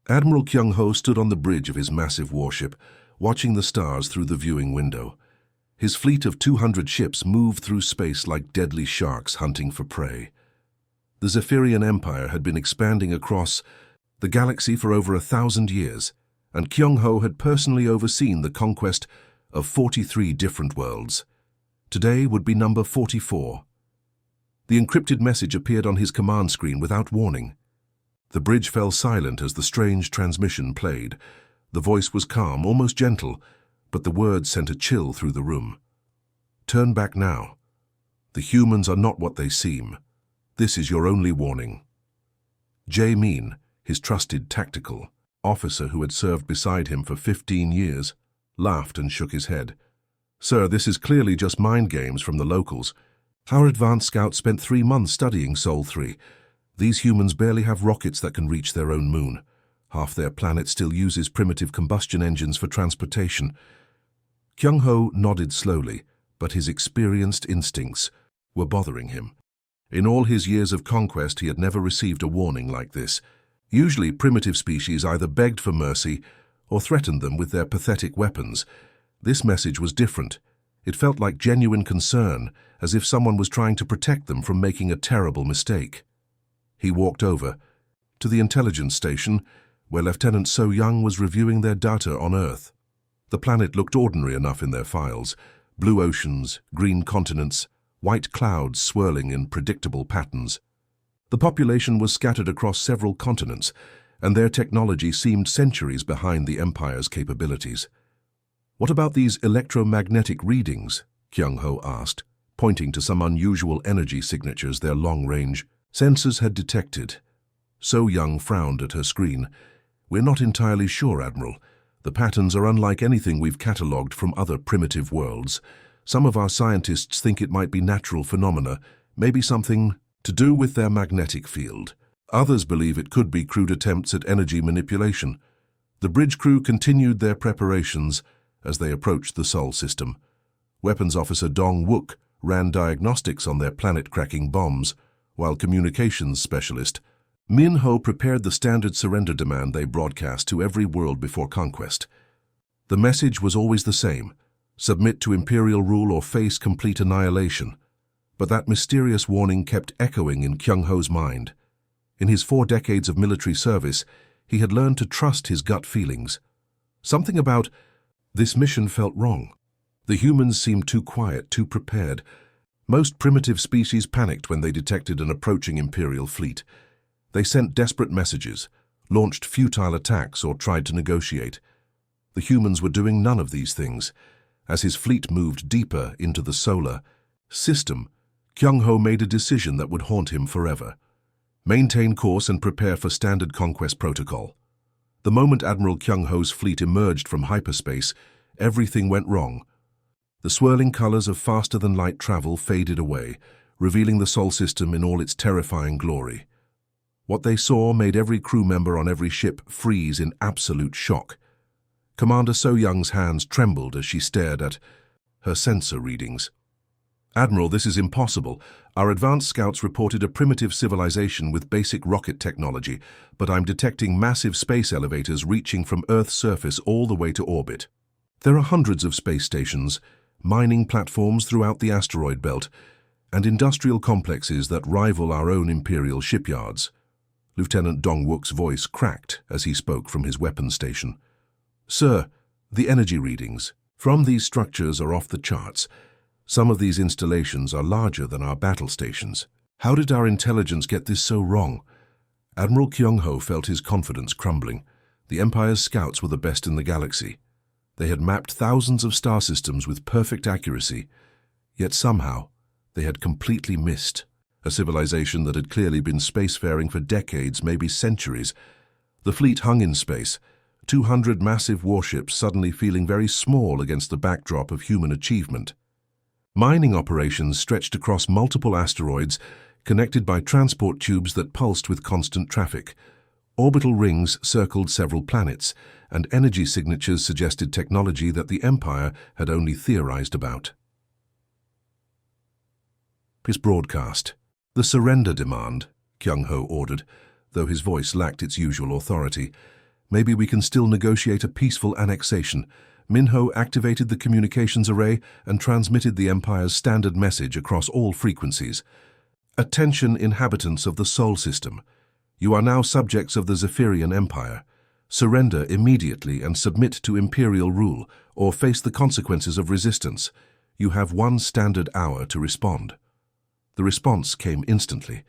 Admiral Kyung-ho stood on the bridge of his massive warship, watching the stars through the viewing window. His fleet of 200 ships moved through space like deadly sharks hunting for prey. The Zephyrian Empire had been expanding across the galaxy for over 1,000 years, and Kyung-ho had personally overseen the conquest of 43 different worlds. Today would be number 44. The encrypted message appeared on his command screen without warning. The bridge fell silent as the strange transmission played. The voice was calm, almost gentle, but the words sent a chill through the room. "Turn back now. The humans are not what they seem. This is your only warning." Jae Min, his trusted tactical officer who had served beside him for 15 years, laughed and shook his head. "Sir, this is clearly just mind games from the locals. Our advanced scouts spent 3 months studying Sol 3. These humans barely have rockets that can reach their own moon. Half their planet still uses primitive combustion engines for transportation." Kyung-ho nodded slowly, but his experienced instincts were bothering him. In all his years of conquest, he had never received a warning like this. Usually, primitive species either begged for mercy or threatened them with their pathetic weapons. This message was different. It felt like genuine concern, as if someone was trying to protect them from making a terrible mistake. He walked over to the intelligence station, where Lieutenant So Young was reviewing their data on Earth. The planet looked ordinary enough in their files: blue oceans, green continents, white clouds swirling in predictable patterns. The population was scattered across several continents, and their technology seemed centuries behind the Empire's capabilities. "What about these electromagnetic readings?" Kyung-ho asked, pointing to some unusual energy signatures their long-range sensors had detected. So Young frowned at her screen. "We're not entirely sure, Admiral. The patterns are unlike anything we've catalogued from other primitive worlds. Some of our scientists think it might be natural phenomena, maybe something to do with their magnetic field. Others believe it could be crude attempts at energy manipulation." The bridge crew continued their preparations as they approached the Sol system. Weapons Officer Dong Wook ran diagnostics on their planet-cracking bombs, while communications specialist Min Ho prepared the standard surrender demand they broadcast to every world before conquest. The message was always the same: submit to Imperial rule or face complete annihilation. But that mysterious warning kept echoing in Kyung-ho's mind. In his 4 decades of military service, he had learned to trust his gut feelings. Something about this mission felt wrong. The humans seemed too quiet, too prepared. Most primitive species panicked when they detected an approaching Imperial fleet. They sent desperate messages, launched futile attacks, or tried to negotiate. The humans were doing none of these things. As his fleet moved deeper into the solar system, Kyung-ho made a decision that would haunt him forever: maintain course and prepare for standard conquest protocol. The moment Admiral Kyung-ho's fleet emerged from hyperspace, everything went wrong. The swirling colors of faster-than-light travel faded away, revealing the Sol system in all its terrifying glory. What they saw made every crew member on every ship freeze in absolute shock. Commander So Young's hands trembled as she stared at her sensor readings. "Admiral, this is impossible. Our advanced scouts reported a primitive civilization with basic rocket technology, but I'm detecting massive space elevators reaching from Earth's surface all the way to orbit. There are hundreds of space stations, mining platforms throughout the asteroid belt, and industrial complexes that rival our own Imperial shipyards." Lieutenant Dong Wook's voice cracked as he spoke from his weapons station. "Sir, the energy readings from these structures are off the charts. Some of these installations are larger than our battle stations. How did our intelligence get this so wrong?" Admiral Kyung-ho felt his confidence crumbling. The Empire's scouts were the best in the galaxy. They had mapped thousands of star systems with perfect accuracy, yet somehow they had completely missed a civilization that had clearly been spacefaring for decades, maybe centuries. The fleet hung in space, 200 massive warships suddenly feeling very small against the backdrop of human achievement. Mining operations stretched across multiple asteroids, connected by transport tubes that pulsed with constant traffic. Orbital rings circled several planets, and energy signatures suggested technology that the Empire had only theorized about. His broadcast. "The surrender demand," Kyung-ho ordered, though his voice lacked its usual authority. Maybe we can still negotiate a peaceful annexation. Minho activated the communications array and transmitted the Empire's standard message across all frequencies. Attention, inhabitants of the Sol system. You are now subjects of the Zephyrian Empire. Surrender immediately and submit to Imperial rule, or face the consequences of resistance. You have 1 standard hour to respond. The response came instantly,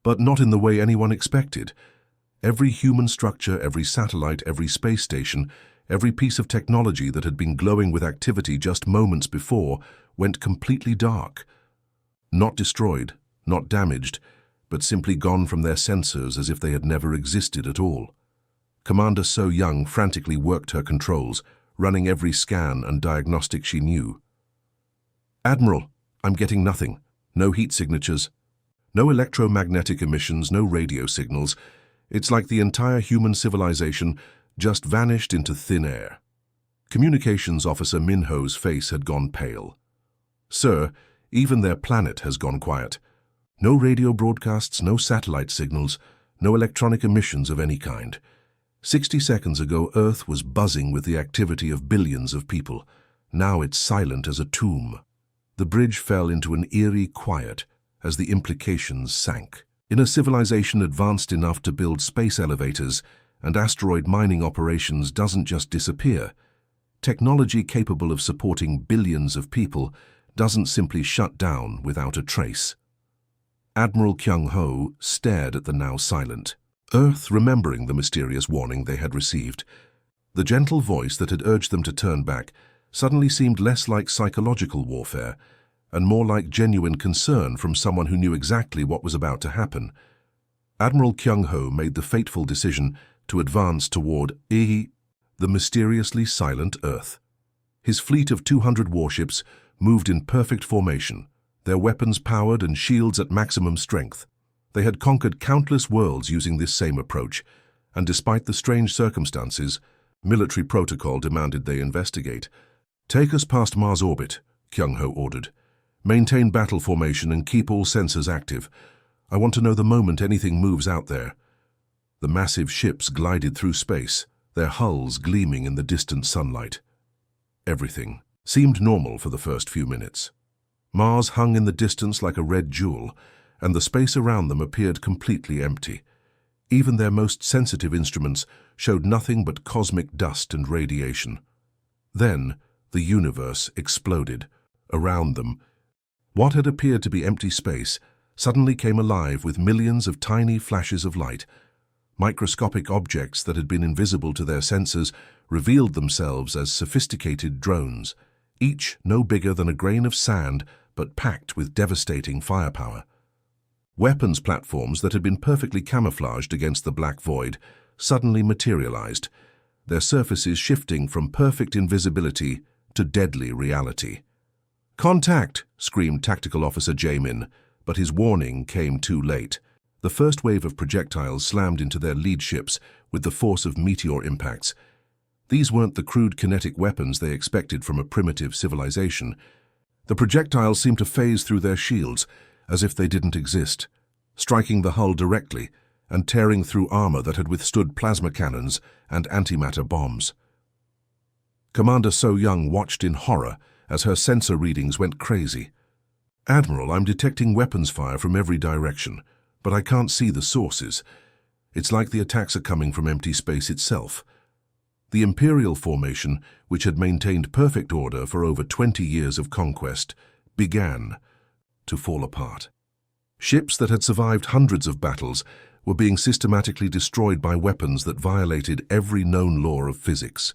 but not in the way anyone expected. Every human structure, every satellite, every space station, every piece of technology that had been glowing with activity just moments before went completely dark. Not destroyed, not damaged, but simply gone from their sensors as if they had never existed at all. Commander So Young frantically worked her controls, running every scan and diagnostic she knew. Admiral, I'm getting nothing. No heat signatures. No electromagnetic emissions, no radio signals. It's like the entire human civilization just vanished into thin air. Communications Officer Minho's face had gone pale. Sir, even their planet has gone quiet. No radio broadcasts, no satellite signals, no electronic emissions of any kind. 60 seconds ago, Earth was buzzing with the activity of billions of people. Now it's silent as a tomb. The bridge fell into an eerie quiet as the implications sank. In a civilization advanced enough to build space elevators and asteroid mining operations doesn't just disappear. Technology capable of supporting billions of people doesn't simply shut down without a trace. Admiral Kyung-ho stared at the now silent Earth, remembering the mysterious warning they had received. The gentle voice that had urged them to turn back suddenly seemed less like psychological warfare and more like genuine concern from someone who knew exactly what was about to happen. Admiral Kyung-ho made the fateful decision to advance toward the mysteriously silent Earth. His fleet of 200 warships moved in perfect formation, their weapons powered and shields at maximum strength. They had conquered countless worlds using this same approach, and despite the strange circumstances, military protocol demanded they investigate. Take us past Mars orbit, Kyung-ho ordered. Maintain battle formation and keep all sensors active. I want to know the moment anything moves out there. The massive ships glided through space, their hulls gleaming in the distant sunlight. Everything seemed normal for the first few minutes. Mars hung in the distance like a red jewel, and the space around them appeared completely empty. Even their most sensitive instruments showed nothing but cosmic dust and radiation. Then, the universe exploded. Around them, what had appeared to be empty space suddenly came alive with millions of tiny flashes of light. Microscopic objects that had been invisible to their sensors revealed themselves as sophisticated drones, each no bigger than a grain of sand but packed with devastating firepower. Weapons platforms that had been perfectly camouflaged against the black void suddenly materialized, their surfaces shifting from perfect invisibility to deadly reality. "Contact!" screamed Tactical Officer Jamin, but his warning came too late. The first wave of projectiles slammed into their lead ships with the force of meteor impacts. These weren't the crude kinetic weapons they expected from a primitive civilization. The projectiles seemed to phase through their shields as if they didn't exist, striking the hull directly and tearing through armor that had withstood plasma cannons and antimatter bombs. Commander So Young watched in horror as her sensor readings went crazy. "Admiral, I'm detecting weapons fire from every direction, but I can't see the sources. It's like the attacks are coming from empty space itself." The Imperial formation, which had maintained perfect order for over 20 years of conquest, began to fall apart. Ships that had survived hundreds of battles were being systematically destroyed by weapons that violated every known law of physics.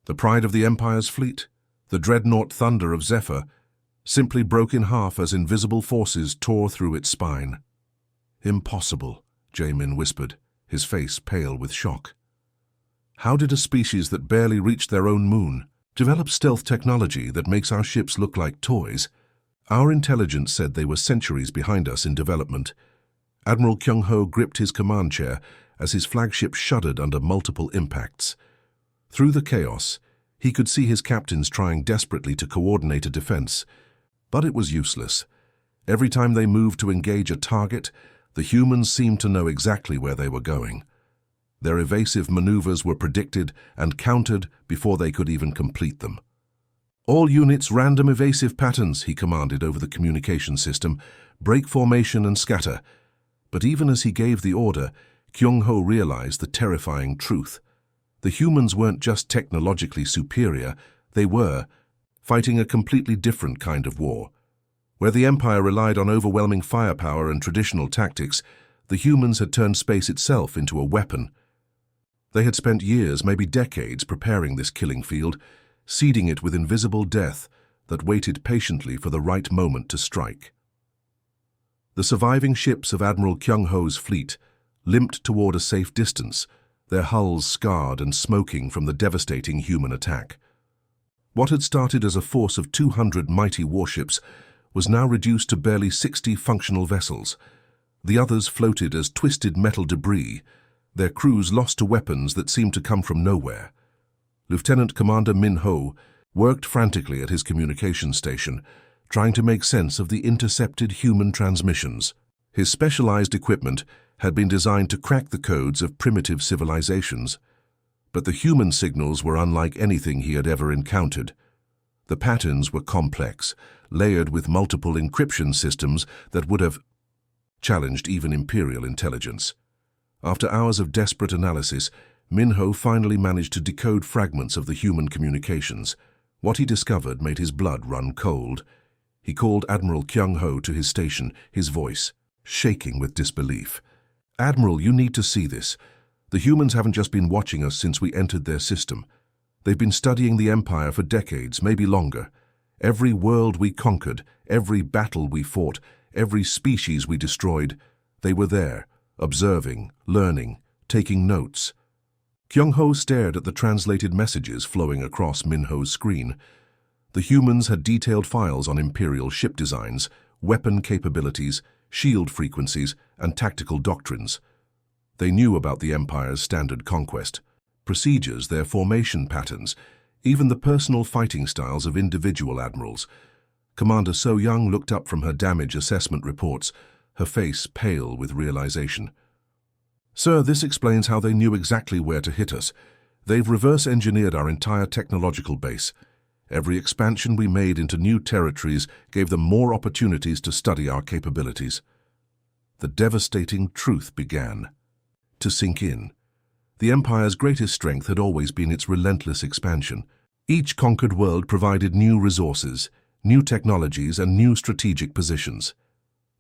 The pride of the Empire's fleet, the dreadnought Thunder of Zephyr, simply broke in half as invisible forces tore through its spine. "Impossible," Jamin whispered, his face pale with shock. "How did a species that barely reached their own moon develop stealth technology that makes our ships look like toys? Our intelligence said they were centuries behind us in development." Admiral Kyung-ho gripped his command chair as his flagship shuddered under multiple impacts. Through the chaos, he could see his captains trying desperately to coordinate a defense, but it was useless. Every time they moved to engage a target, the humans seemed to know exactly where they were going. Their evasive maneuvers were predicted and countered before they could even complete them. "All units, random evasive patterns," he commanded over the communication system. "Break formation and scatter." But even as he gave the order, Kyung-ho realized the terrifying truth. The humans weren't just technologically superior, they were fighting a completely different kind of war. Where the Empire relied on overwhelming firepower and traditional tactics, the humans had turned space itself into a weapon. They had spent years, maybe decades, preparing this killing field, seeding it with invisible death that waited patiently for the right moment to strike. The surviving ships of Admiral Kyung-ho's fleet limped toward a safe distance, their hulls scarred and smoking from the devastating human attack. What had started as a force of 200 mighty warships was now reduced to barely 60 functional vessels. The others floated as twisted metal debris, their crews lost to weapons that seemed to come from nowhere. Lieutenant Commander Min-ho worked frantically at his communication station, trying to make sense of the intercepted human transmissions. His specialized equipment had been designed to crack the codes of primitive civilizations, but the human signals were unlike anything he had ever encountered. The patterns were complex, layered with multiple encryption systems that would have challenged even Imperial intelligence. After hours of desperate analysis, Min-ho finally managed to decode fragments of the human communications. What he discovered made his blood run cold. He called Admiral Kyung-ho to his station, his voice shaking with disbelief. "Admiral, you need to see this. The humans haven't just been watching us since we entered their system. They've been studying the Empire for decades, maybe longer. Every world we conquered, every battle we fought, every species we destroyed, they were there, observing, learning, taking notes." Kyung-ho stared at the translated messages flowing across Min-ho's screen. The humans had detailed files on Imperial ship designs, weapon capabilities, shield frequencies, and tactical doctrines. They knew about the Empire's standard conquest, procedures, their formation patterns, even the personal fighting styles of individual admirals. Commander So-young looked up from her damage assessment reports, her face pale with realization. "Sir, this explains how they knew exactly where to hit us. They've reverse-engineered our entire technological base. Every expansion we made into new territories gave them more opportunities to study our capabilities." The devastating truth began to sink in. The Empire's greatest strength had always been its relentless expansion. Each conquered world provided new resources, new technologies, and new strategic positions.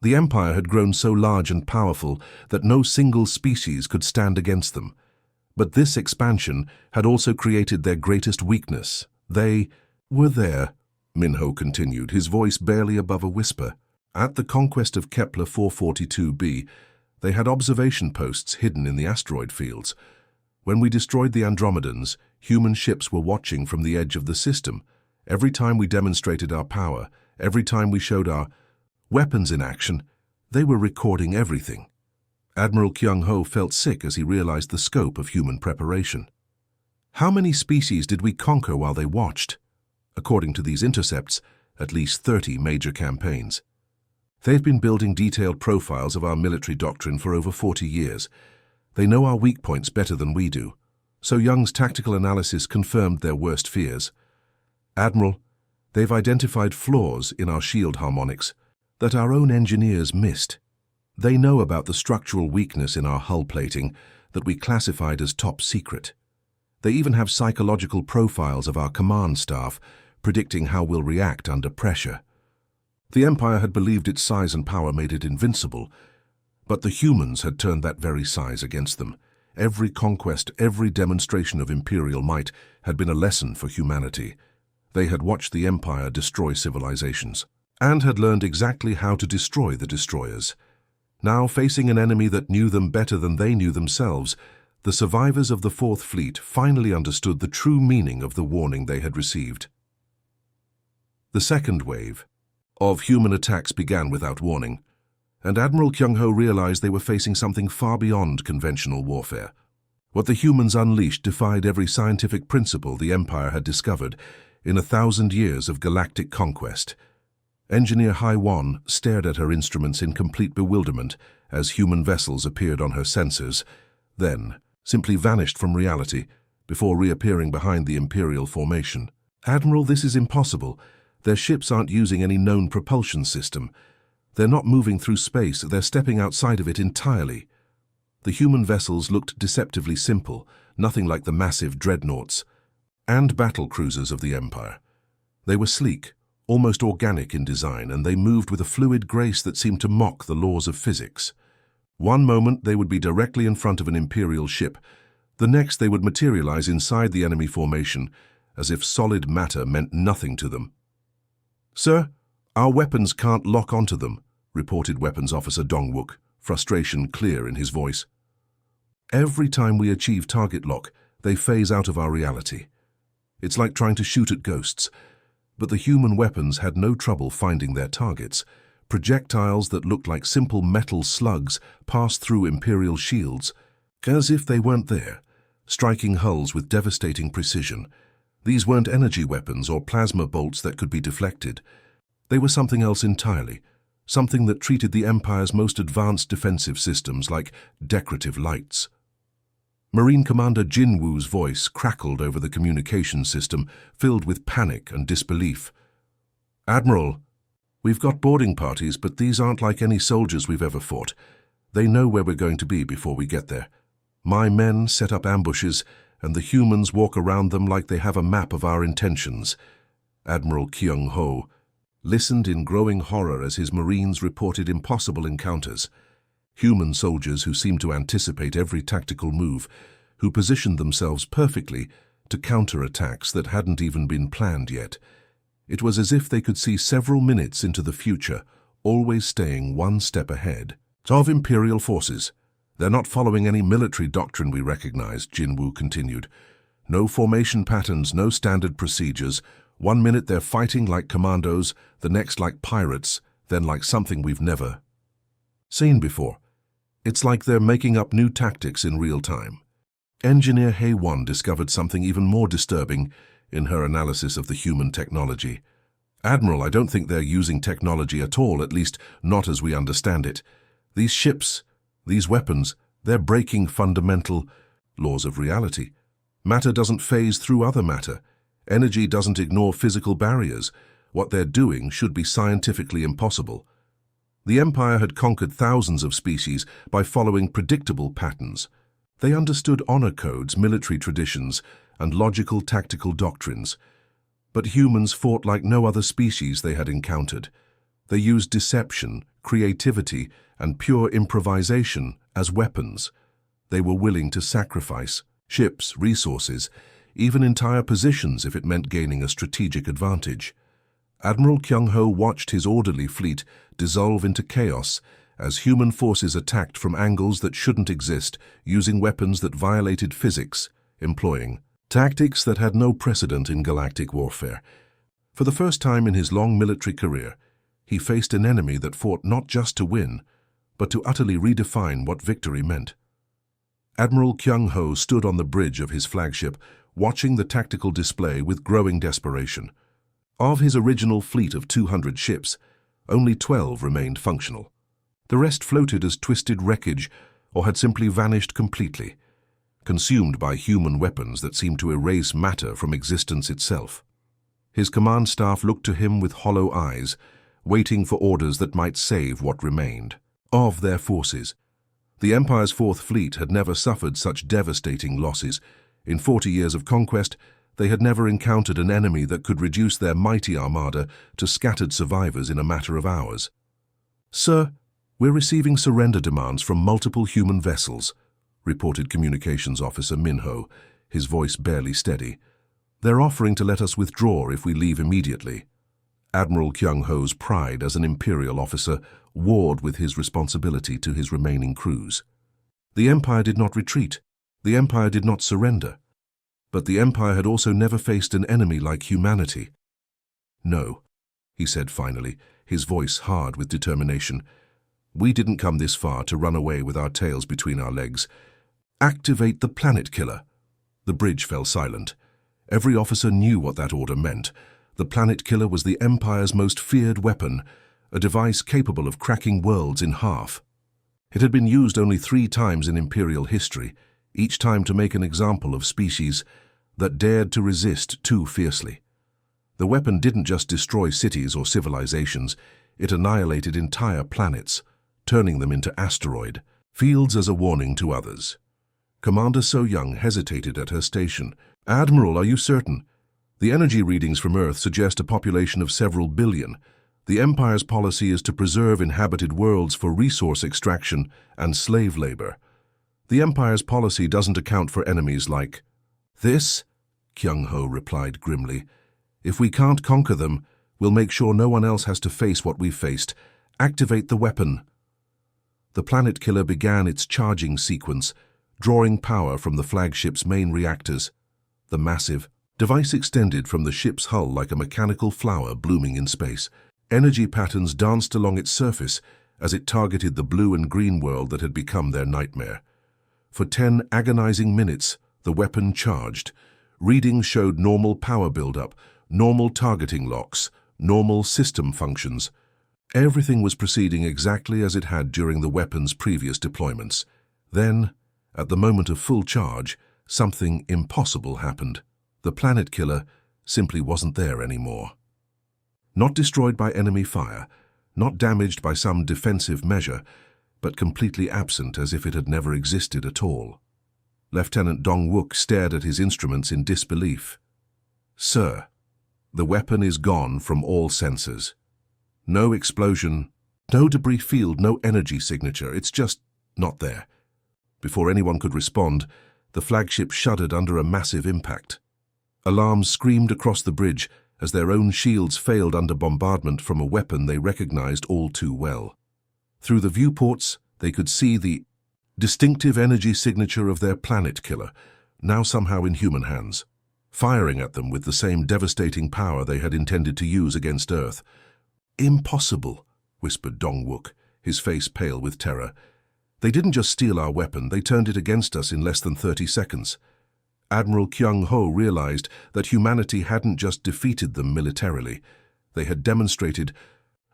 The Empire had grown so large and powerful that no single species could stand against them. But this expansion had also created their greatest weakness. They were there, Min-ho continued, his voice barely above a whisper. At the conquest of Kepler 442b, they had observation posts hidden in the asteroid fields. When we destroyed the Andromedans, human ships were watching from the edge of the system. Every time we demonstrated our power, every time we showed our weapons in action, they were recording everything. Admiral Kyung-ho felt sick as he realized the scope of human preparation. How many species did we conquer while they watched? According to these intercepts, at least 30 major campaigns. They've been building detailed profiles of our military doctrine for over 40 years. They know our weak points better than we do. So-young's tactical analysis confirmed their worst fears. "Admiral, they've identified flaws in our shield harmonics that our own engineers missed. They know about the structural weakness in our hull plating that we classified as top secret. They even have psychological profiles of our command staff, predicting how we'll react under pressure." The Empire had believed its size and power made it invincible, but the humans had turned that very size against them. Every conquest, every demonstration of imperial might had been a lesson for humanity. They had watched the Empire destroy civilizations, and had learned exactly how to destroy the destroyers. Now, facing an enemy that knew them better than they knew themselves, the survivors of the Fourth Fleet finally understood the true meaning of the warning they had received. The second wave of human attacks began without warning, and Admiral Kyung-ho realized they were facing something far beyond conventional warfare. What the humans unleashed defied every scientific principle the Empire had discovered in 1,000 years of galactic conquest. Engineer Hai-won stared at her instruments in complete bewilderment as human vessels appeared on her sensors. Then, simply vanished from reality before reappearing behind the Imperial formation. "Admiral, this is impossible. Their ships aren't using any known propulsion system. They're not moving through space, they're stepping outside of it entirely." The human vessels looked deceptively simple, nothing like the massive dreadnoughts and battle cruisers of the Empire. They were sleek, almost organic in design, and they moved with a fluid grace that seemed to mock the laws of physics. One moment they would be directly in front of an Imperial ship, the next they would materialize inside the enemy formation, as if solid matter meant nothing to them. "Sir, our weapons can't lock onto them," reported Weapons Officer Dongwook, frustration clear in his voice. "Every time we achieve target lock, they phase out of our reality. It's like trying to shoot at ghosts." But the human weapons had no trouble finding their targets. Projectiles that looked like simple metal slugs passed through Imperial shields, as if they weren't there, striking hulls with devastating precision. These weren't energy weapons or plasma bolts that could be deflected. They were something else entirely, something that treated the Empire's most advanced defensive systems like decorative lights. Marine Commander Jin Woo's voice crackled over the communication system, filled with panic and disbelief. "Admiral, we've got boarding parties, but these aren't like any soldiers we've ever fought. They know where we're going to be before we get there. My men set up ambushes, and the humans walk around them like they have a map of our intentions." Admiral Kyung-ho listened in growing horror as his Marines reported impossible encounters. Human soldiers who seemed to anticipate every tactical move, who positioned themselves perfectly to counter attacks that hadn't even been planned yet. It was as if they could see several minutes into the future, always staying one step ahead. "Of Imperial forces. They're not following any military doctrine we recognize," Jin Woo continued. "No formation patterns, no standard procedures. One minute they're fighting like commandos, the next like pirates, then like something we've never seen before. It's like they're making up new tactics in real time." Engineer Hae-won discovered something even more disturbing in her analysis of the human technology. "Admiral, I don't think they're using technology at all, at least not as we understand it. These ships, these weapons, they're breaking fundamental laws of reality. Matter doesn't phase through other matter. Energy doesn't ignore physical barriers. What they're doing should be scientifically impossible." The Empire had conquered thousands of species by following predictable patterns. They understood honor codes, military traditions, and logical tactical doctrines. But humans fought like no other species they had encountered. They used deception, creativity, and pure improvisation as weapons. They were willing to sacrifice ships, resources, even entire positions if it meant gaining a strategic advantage. Admiral Kyung-ho watched his orderly fleet dissolve into chaos as human forces attacked from angles that shouldn't exist, using weapons that violated physics, employing tactics that had no precedent in galactic warfare. For the first time in his long military career, he faced an enemy that fought not just to win, but to utterly redefine what victory meant. Admiral Kyung-ho stood on the bridge of his flagship, watching the tactical display with growing desperation. Of his original fleet of 200 ships, only 12 remained functional. The rest floated as twisted wreckage or had simply vanished completely, consumed by human weapons that seemed to erase matter from existence itself. His command staff looked to him with hollow eyes, waiting for orders that might save what remained of their forces. The Empire's Fourth Fleet had never suffered such devastating losses. In 40 years of conquest, they had never encountered an enemy that could reduce their mighty armada to scattered survivors in a matter of hours. "Sir, we're receiving surrender demands from multiple human vessels," reported Communications Officer Minho, his voice barely steady. "They're offering to let us withdraw if we leave immediately." Admiral Kyung-ho's pride as an Imperial officer warred with his responsibility to his remaining crews. The Empire did not retreat. The Empire did not surrender. But the Empire had also never faced an enemy like humanity. "No," he said finally, his voice hard with determination. "We didn't come this far to run away with our tails between our legs. Activate the planet killer." The bridge fell silent. Every officer knew what that order meant. The planet killer was the Empire's most feared weapon, a device capable of cracking worlds in half. It had been used only 3 times in Imperial history. each time to make an example of species that dared to resist too fiercely. The weapon didn't just destroy cities or civilizations, it annihilated entire planets, turning them into asteroid fields as a warning to others. Commander So-Young hesitated at her station. "Admiral, are you certain? The energy readings from Earth suggest a population of several billion. The Empire's policy is to preserve inhabited worlds for resource extraction and slave labor. The Empire's policy doesn't account for enemies like this," Kyung-ho replied grimly. "If we can't conquer them, we'll make sure no one else has to face what we've faced. Activate the weapon." The planet killer began its charging sequence, drawing power from the flagship's main reactors. The massive device extended from the ship's hull like a mechanical flower blooming in space. Energy patterns danced along its surface as it targeted the blue and green world that had become their nightmare. For 10 agonizing minutes, the weapon charged. Readings showed normal power buildup, normal targeting locks, normal system functions. Everything was proceeding exactly as it had during the weapon's previous deployments. Then, at the moment of full charge, something impossible happened. The planet killer simply wasn't there anymore. Not destroyed by enemy fire, not damaged by some defensive measure, but completely absent as if it had never existed at all. Lieutenant Dong-wook stared at his instruments in disbelief. "Sir, the weapon is gone from all sensors. No explosion, no debris field, no energy signature. It's just not there." Before anyone could respond, the flagship shuddered under a massive impact. Alarms screamed across the bridge as their own shields failed under bombardment from a weapon they recognized all too well. Through the viewports, they could see the distinctive energy signature of their planet killer, now somehow in human hands, firing at them with the same devastating power they had intended to use against Earth. "Impossible," whispered Dong-wook, his face pale with terror. "They didn't just steal our weapon, they turned it against us in less than 30 seconds. Admiral Kyung-ho realized that humanity hadn't just defeated them militarily. They had demonstrated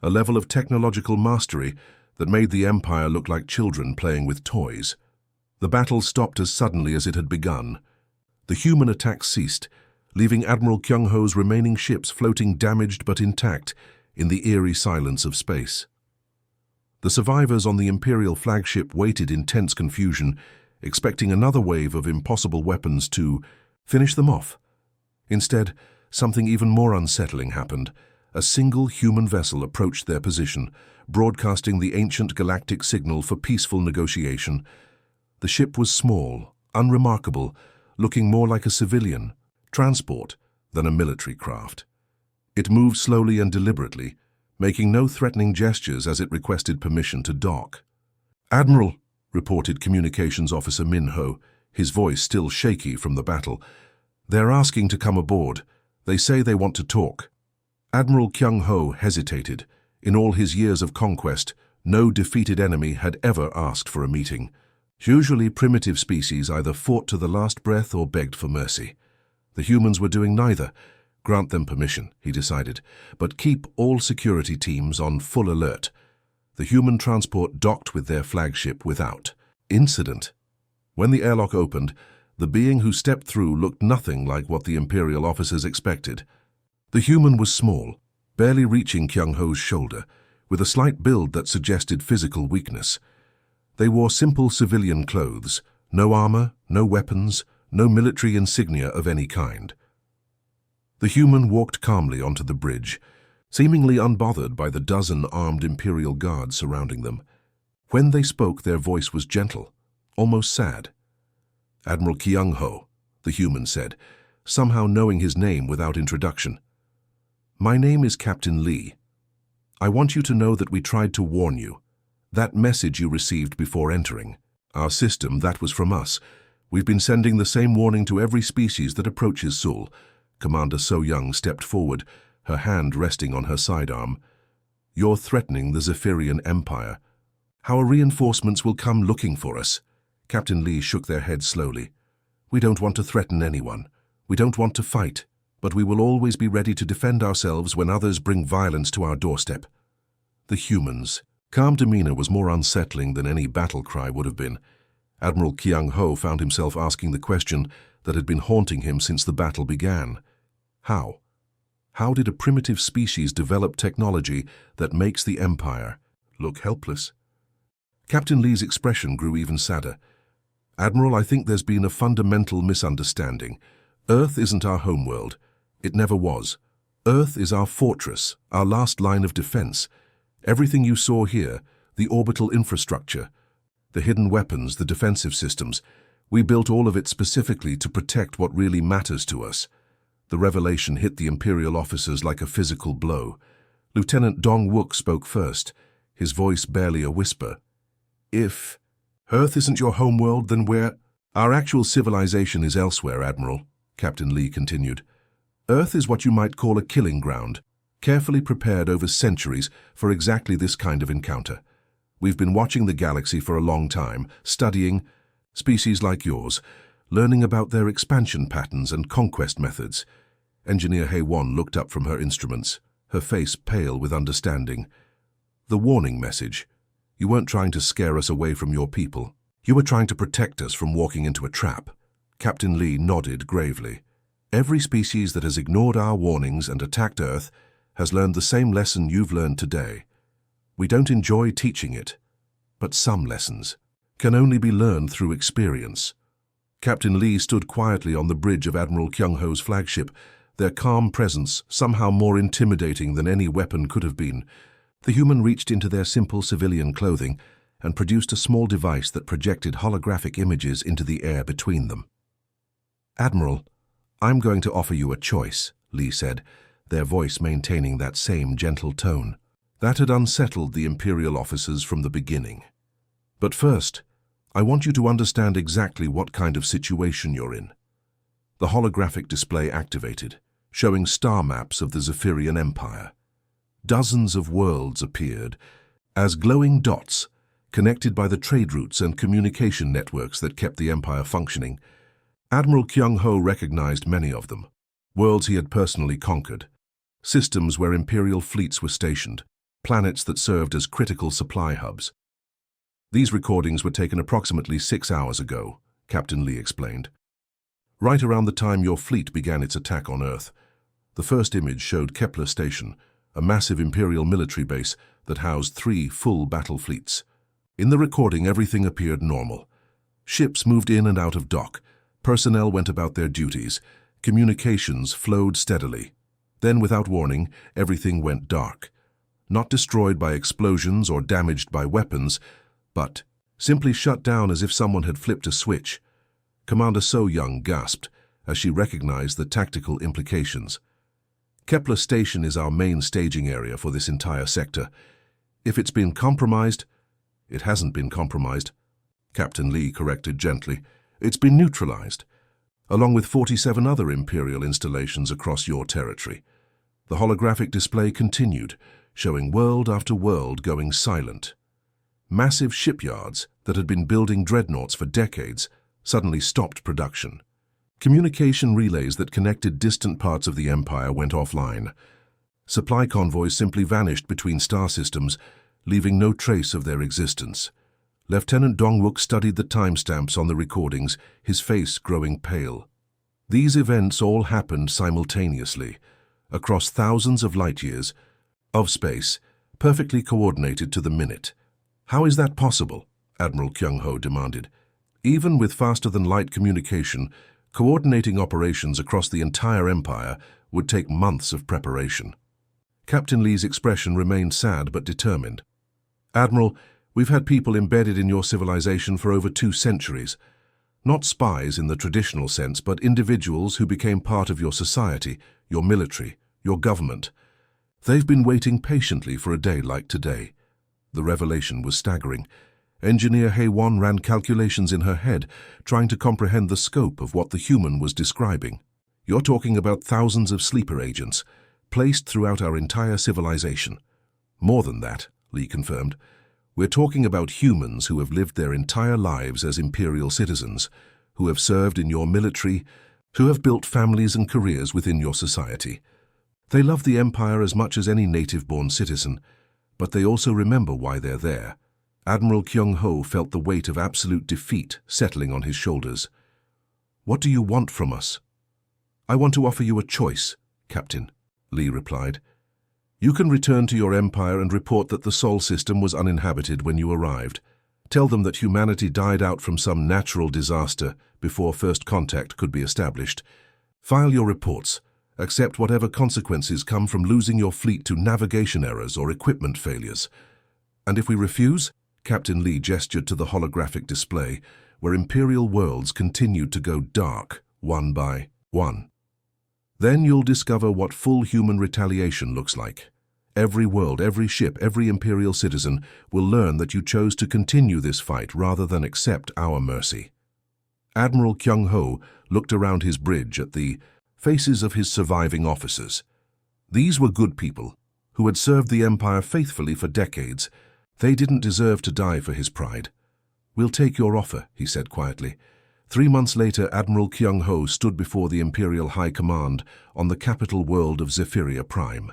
a level of technological mastery that made the Empire look like children playing with toys. The battle stopped as suddenly as it had begun. The human attack ceased, leaving Admiral Kyung-ho's remaining ships floating damaged but intact in the eerie silence of space. The survivors on the Imperial flagship waited in tense confusion, expecting another wave of impossible weapons to finish them off. Instead, something even more unsettling happened. A single human vessel approached their position, broadcasting the ancient galactic signal for peaceful negotiation. The ship was small, unremarkable, looking more like a civilian transport than a military craft. It moved slowly and deliberately, making no threatening gestures as it requested permission to dock. "Admiral," reported Communications Officer Min-ho, his voice still shaky from the battle, "they're asking to come aboard. They say they want to talk." Admiral Kyung-ho hesitated. In all his years of conquest, no defeated enemy had ever asked for a meeting. Usually primitive species either fought to the last breath or begged for mercy. The humans were doing neither. Grant them permission, he decided, but keep all security teams on full alert. The human transport docked with their flagship without incident. When the airlock opened, the being who stepped through looked nothing like what the Imperial officers expected. The human was small, barely reaching Kyung-ho's shoulder, with a slight build that suggested physical weakness. They wore simple civilian clothes, no armor, no weapons, no military insignia of any kind. The human walked calmly onto the bridge, seemingly unbothered by the dozen armed Imperial guards surrounding them. When they spoke, their voice was gentle, almost sad. "Admiral Kyung-ho," the human said, somehow knowing his name without introduction. "My name is Captain Lee. I want you to know that we tried to warn you. That message you received before entering. Our system, that was from us. We've been sending the same warning to every species that approaches Seoul." Commander So-Young stepped forward, her hand resting on her sidearm. "You're threatening the Zephyrian Empire. Our reinforcements will come looking for us." Captain Lee shook their head slowly. "We don't want to threaten anyone. We don't want to fight, but we will always be ready to defend ourselves when others bring violence to our doorstep." The humans' calm demeanor was more unsettling than any battle cry would have been. Admiral Kyung-ho found himself asking the question that had been haunting him since the battle began. How? How did a primitive species develop technology that makes the Empire look helpless? Captain Lee's expression grew even sadder. Admiral, I think there's been a fundamental misunderstanding. Earth isn't our homeworld. It never was. Earth is our fortress, our last line of defense. Everything you saw here, the orbital infrastructure, the hidden weapons, the defensive systems, we built all of it specifically to protect what really matters to us. The revelation hit the Imperial officers like a physical blow. Lieutenant Dong-wook spoke first, his voice barely a whisper. If Earth isn't your homeworld, then where? Our actual civilization is elsewhere, Admiral, Captain Lee continued. Earth is what you might call a killing ground, carefully prepared over centuries for exactly this kind of encounter. We've been watching the galaxy for a long time, studying species like yours, learning about their expansion patterns and conquest methods. Engineer Hae-won looked up from her instruments, her face pale with understanding. The warning message. You weren't trying to scare us away from your people. You were trying to protect us from walking into a trap. Captain Lee nodded gravely. Every species that has ignored our warnings and attacked Earth has learned the same lesson you've learned today. We don't enjoy teaching it, but some lessons can only be learned through experience. Captain Lee stood quietly on the bridge of Admiral Kyung-ho's flagship, their calm presence somehow more intimidating than any weapon could have been. The human reached into their simple civilian clothing and produced a small device that projected holographic images into the air between them. Admiral, I'm going to offer you a choice, Lee said, their voice maintaining that same gentle tone. That had unsettled the Imperial officers from the beginning. But first, I want you to understand exactly what kind of situation you're in. The holographic display activated, showing star maps of the Zephyrian Empire. Dozens of worlds appeared as glowing dots connected by the trade routes and communication networks that kept the Empire functioning. Admiral Kyung-ho recognized many of them, worlds he had personally conquered, systems where Imperial fleets were stationed, planets that served as critical supply hubs. These recordings were taken approximately 6 hours ago, Captain Lee explained. Right around the time your fleet began its attack on Earth. The first image showed Kepler Station, a massive Imperial military base that housed 3 full battle fleets. In the recording, everything appeared normal. Ships moved in and out of dock, personnel went about their duties, communications flowed steadily. Then, without warning, everything went dark. Not destroyed by explosions or damaged by weapons, but simply shut down as if someone had flipped a switch. Commander So-young gasped as she recognized the tactical implications. Kepler Station is our main staging area for this entire sector. If it's been compromised, it hasn't been compromised. Captain Lee corrected gently. It's been neutralized, along with 47 other Imperial installations across your territory. The holographic display continued, showing world after world going silent. Massive shipyards that had been building dreadnoughts for decades suddenly stopped production. Communication relays that connected distant parts of the Empire went offline. Supply convoys simply vanished between star systems, leaving no trace of their existence. Lieutenant Dong-wook studied the timestamps on the recordings, his face growing pale. These events all happened simultaneously, across thousands of light-years of space, perfectly coordinated to the minute. How is that possible? Admiral Kyung-ho demanded. Even with faster-than-light communication, coordinating operations across the entire Empire would take months of preparation. Captain Lee's expression remained sad but determined. Admiral, we've had people embedded in your civilization for over 2 centuries. Not spies in the traditional sense, but individuals who became part of your society, your military, your government. They've been waiting patiently for a day like today. The revelation was staggering. Engineer Hae-won ran calculations in her head, trying to comprehend the scope of what the human was describing. You're talking about thousands of sleeper agents, placed throughout our entire civilization. More than that, Lee confirmed. We're talking about humans who have lived their entire lives as Imperial citizens, who have served in your military, who have built families and careers within your society. They love the Empire as much as any native-born citizen, but they also remember why they're there. Admiral Kyung-ho felt the weight of absolute defeat settling on his shoulders. "What do you want from us?" "I want to offer you a choice, Captain," Lee replied. "You can return to your empire and report that the Sol system was uninhabited when you arrived. Tell them that humanity died out from some natural disaster before first contact could be established. File your reports. Accept whatever consequences come from losing your fleet to navigation errors or equipment failures. And if we refuse?" Captain Lee gestured to the holographic display, where Imperial worlds continued to go dark, one by one. "Then you'll discover what full human retaliation looks like. Every world, every ship, every Imperial citizen will learn that you chose to continue this fight rather than accept our mercy." Admiral Kyung-ho looked around his bridge at the faces of his surviving officers. These were good people, who had served the Empire faithfully for decades. They didn't deserve to die for his pride. "We'll take your offer," he said quietly. 3 months later, Admiral Kyung-ho stood before the Imperial High Command on the capital world of Zephyria Prime.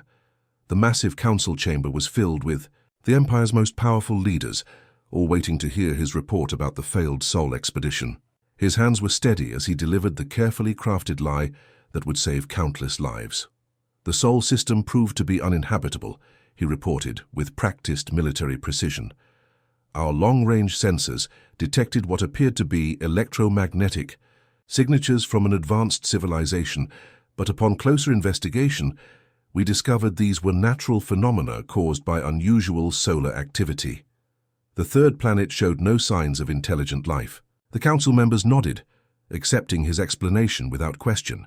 The massive council chamber was filled with the Empire's most powerful leaders, all waiting to hear his report about the failed Sol expedition. His hands were steady as he delivered the carefully crafted lie that would save countless lives. "The Sol system proved to be uninhabitable," he reported with practiced military precision. "Our long-range sensors detected what appeared to be electromagnetic signatures from an advanced civilization, but upon closer investigation, we discovered these were natural phenomena caused by unusual solar activity. The third planet showed no signs of intelligent life." The council members nodded, accepting his explanation without question.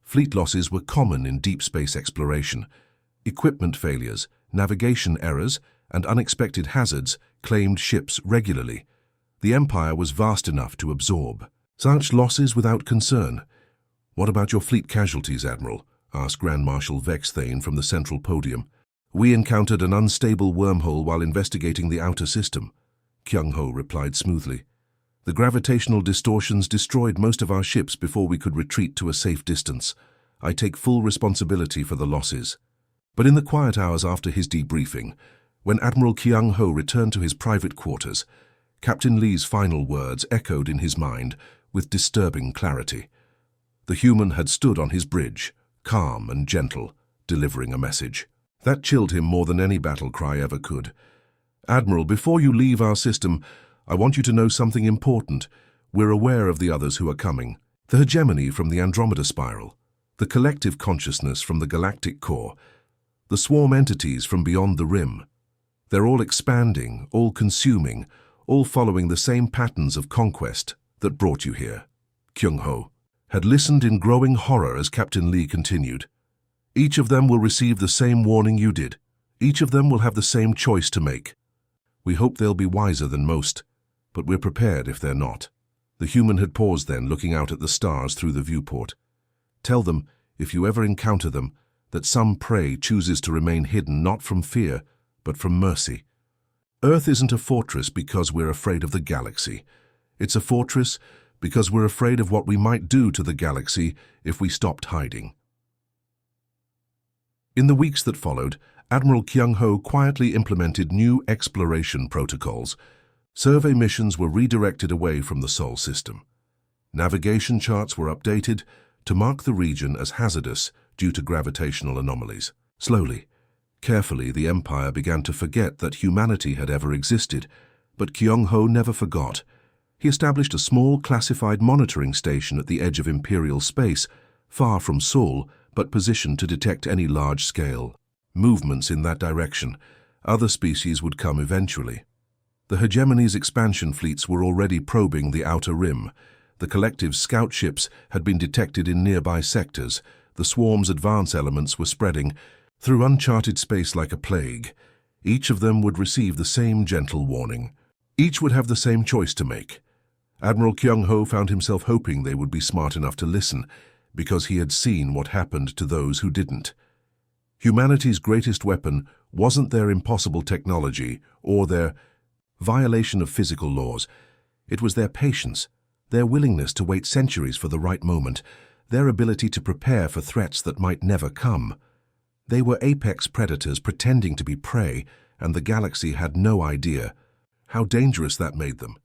Fleet losses were common in deep space exploration. Equipment failures, navigation errors, and unexpected hazards claimed ships regularly. The Empire was vast enough to absorb such losses without concern. "What about your fleet casualties, Admiral?" asked Grand Marshal Vexthane from the central podium. "We encountered an unstable wormhole while investigating the outer system," Kyung-ho replied smoothly. "The gravitational distortions destroyed most of our ships before we could retreat to a safe distance. I take full responsibility for the losses." But in the quiet hours after his debriefing, when Admiral Kyung-ho returned to his private quarters, Captain Lee's final words echoed in his mind with disturbing clarity. The human had stood on his bridge, calm and gentle, delivering a message. That chilled him more than any battle cry ever could. "Admiral, before you leave our system, I want you to know something important. We're aware of the others who are coming. The hegemony from the Andromeda Spiral, the collective consciousness from the galactic core, the swarm entities from beyond the rim. They're all expanding, all consuming, all following the same patterns of conquest that brought you here." Kyung-ho had listened in growing horror as Captain Lee continued. "Each of them will receive the same warning you did. Each of them will have the same choice to make. We hope they'll be wiser than most, but we're prepared if they're not." The human had paused then, looking out at the stars through the viewport. "Tell them, if you ever encounter them, that some prey chooses to remain hidden not from fear, but from mercy. Earth isn't a fortress because we're afraid of the galaxy. It's a fortress because we're afraid of what we might do to the galaxy if we stopped hiding." In the weeks that followed, Admiral Kyung-ho quietly implemented new exploration protocols. Survey missions were redirected away from the Sol system. Navigation charts were updated to mark the region as hazardous due to gravitational anomalies. Slowly, carefully, the Empire began to forget that humanity had ever existed, but Kyung-ho never forgot. He established a small classified monitoring station at the edge of Imperial space, far from Sol, but positioned to detect any large-scale movements in that direction. Other species would come eventually. The hegemony's expansion fleets were already probing the outer rim. The collective's scout ships had been detected in nearby sectors. The swarm's advance elements were spreading through uncharted space like a plague. Each of them would receive the same gentle warning. Each would have the same choice to make. Admiral Kyung-ho found himself hoping they would be smart enough to listen, because he had seen what happened to those who didn't. Humanity's greatest weapon wasn't their impossible technology or their violation of physical laws. It was their patience, their willingness to wait centuries for the right moment, their ability to prepare for threats that might never come. They were apex predators pretending to be prey, and the galaxy had no idea. How dangerous that made them.